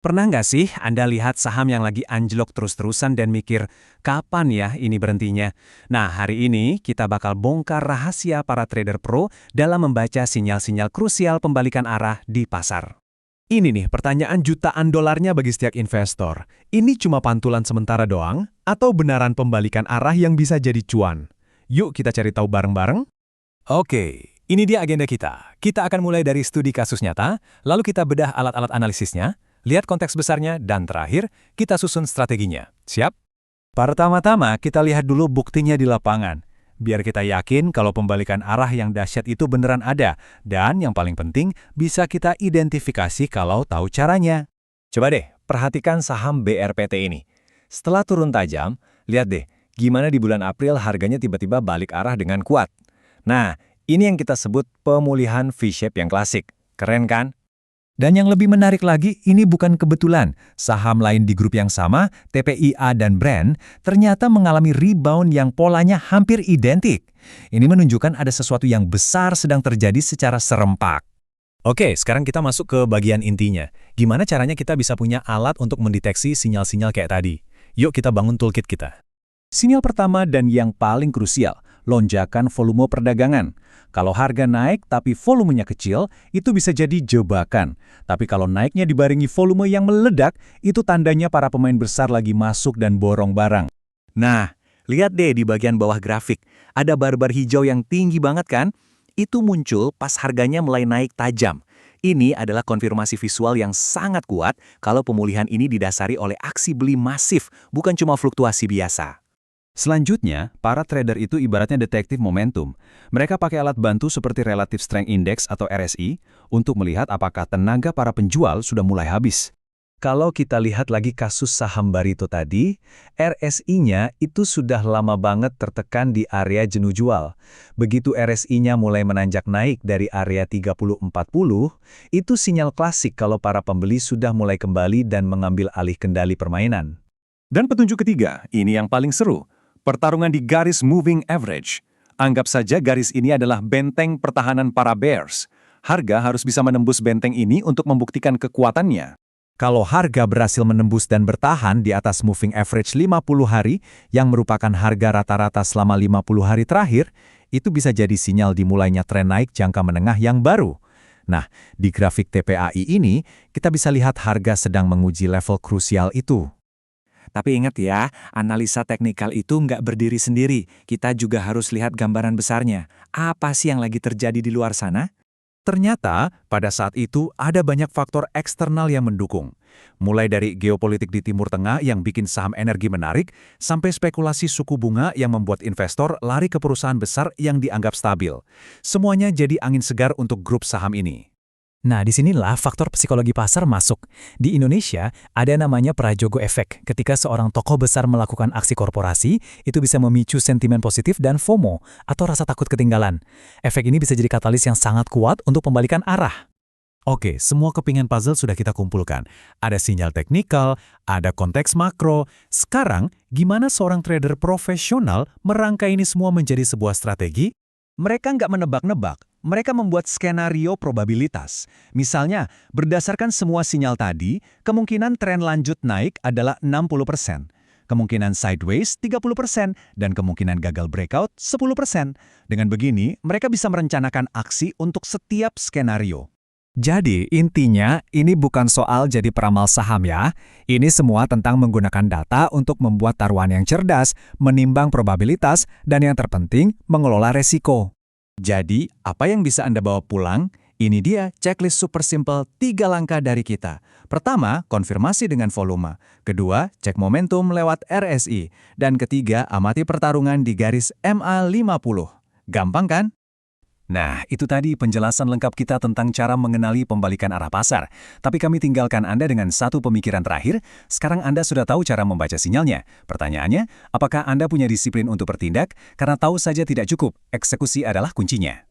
Pernah nggak sih Anda lihat saham yang lagi anjlok terus-terusan dan mikir, kapan ya ini berhentinya? Nah, hari ini kita bakal bongkar rahasia para trader pro dalam membaca sinyal-sinyal krusial pembalikan arah di pasar. Ini nih pertanyaan jutaan dolarnya bagi setiap investor. Ini cuma pantulan sementara doang? Atau benaran pembalikan arah yang bisa jadi cuan? Yuk kita cari tahu bareng-bareng. Oke, ini dia agenda kita. Kita akan mulai dari studi kasus nyata, lalu kita bedah alat-alat analisisnya, lihat konteks besarnya, dan terakhir, kita susun strateginya. Siap? Pertama-tama, kita lihat dulu buktinya di lapangan. Biar kita yakin kalau pembalikan arah yang dahsyat itu beneran ada, dan yang paling penting, bisa kita identifikasi kalau tahu caranya. Coba deh, perhatikan saham BRPT ini. Setelah turun tajam, lihat deh, gimana di bulan April harganya tiba-tiba balik arah dengan kuat. Nah, ini yang kita sebut pemulihan V-shape yang klasik. Keren kan? Dan yang lebih menarik lagi, ini bukan kebetulan. Saham lain di grup yang sama, TPIA dan Brand, ternyata mengalami rebound yang polanya hampir identik. Ini menunjukkan ada sesuatu yang besar sedang terjadi secara serempak. Oke, sekarang kita masuk ke bagian intinya. Gimana caranya kita bisa punya alat untuk mendeteksi sinyal-sinyal kayak tadi? Yuk kita bangun toolkit kita. Sinyal pertama dan yang paling krusial, lonjakan volume perdagangan. Kalau harga naik tapi volumenya kecil, itu bisa jadi jebakan. Tapi kalau naiknya dibarengi volume yang meledak, itu tandanya para pemain besar lagi masuk dan borong barang. Nah, lihat deh di bagian bawah grafik. Ada bar-bar hijau yang tinggi banget kan? Itu muncul pas harganya mulai naik tajam. Ini adalah konfirmasi visual yang sangat kuat kalau pemulihan ini didasari oleh aksi beli masif, bukan cuma fluktuasi biasa. Selanjutnya, para trader itu ibaratnya detektif momentum. Mereka pakai alat bantu seperti Relative Strength Index atau RSI untuk melihat apakah tenaga para penjual sudah mulai habis. Kalau kita lihat lagi kasus saham Barito tadi, RSI-nya itu sudah lama banget tertekan di area jenuh jual. Begitu RSI-nya mulai menanjak naik dari area 30-40, itu sinyal klasik kalau para pembeli sudah mulai kembali dan mengambil alih kendali permainan. Dan petunjuk ketiga, ini yang paling seru. Pertarungan di garis moving average. Anggap saja garis ini adalah benteng pertahanan para bears. Harga harus bisa menembus benteng ini untuk membuktikan kekuatannya. Kalau harga berhasil menembus dan bertahan di atas moving average 50 hari, yang merupakan harga rata-rata selama 50 hari terakhir, itu bisa jadi sinyal dimulainya tren naik jangka menengah yang baru. Nah, di grafik TPAI ini, kita bisa lihat harga sedang menguji level krusial itu. Tapi ingat ya, analisa teknikal itu nggak berdiri sendiri. Kita juga harus lihat gambaran besarnya. Apa sih yang lagi terjadi di luar sana? Ternyata, pada saat itu ada banyak faktor eksternal yang mendukung. Mulai dari geopolitik di Timur Tengah yang bikin saham energi menarik, sampai spekulasi suku bunga yang membuat investor lari ke perusahaan besar yang dianggap stabil. Semuanya jadi angin segar untuk grup saham ini. Nah, disinilah faktor psikologi pasar masuk. Di Indonesia, ada namanya prajogo efek. Ketika seorang tokoh besar melakukan aksi korporasi, itu bisa memicu sentimen positif dan FOMO, atau rasa takut ketinggalan. Efek ini bisa jadi katalis yang sangat kuat untuk pembalikan arah. Oke, semua kepingan puzzle sudah kita kumpulkan. Ada sinyal teknikal, ada konteks makro. Sekarang, gimana seorang trader profesional merangkai ini semua menjadi sebuah strategi? Mereka nggak menebak-nebak, mereka membuat skenario probabilitas. Misalnya, berdasarkan semua sinyal tadi, kemungkinan tren lanjut naik adalah 60%. Kemungkinan sideways 30%, dan kemungkinan gagal breakout 10%. Dengan begini, mereka bisa merencanakan aksi untuk setiap skenario. Jadi, intinya, ini bukan soal jadi peramal saham ya. Ini semua tentang menggunakan data untuk membuat taruhan yang cerdas, menimbang probabilitas, dan yang terpenting, mengelola resiko. Jadi, apa yang bisa Anda bawa pulang? Ini dia checklist super simple 3 langkah dari kita. Pertama, konfirmasi dengan volume. Kedua, cek momentum lewat RSI. Dan ketiga, amati pertarungan di garis MA50. Gampang kan? Nah, itu tadi penjelasan lengkap kita tentang cara mengenali pembalikan arah pasar. Tapi kami tinggalkan Anda dengan satu pemikiran terakhir. Sekarang Anda sudah tahu cara membaca sinyalnya. Pertanyaannya, apakah Anda punya disiplin untuk bertindak? Karena tahu saja tidak cukup, eksekusi adalah kuncinya.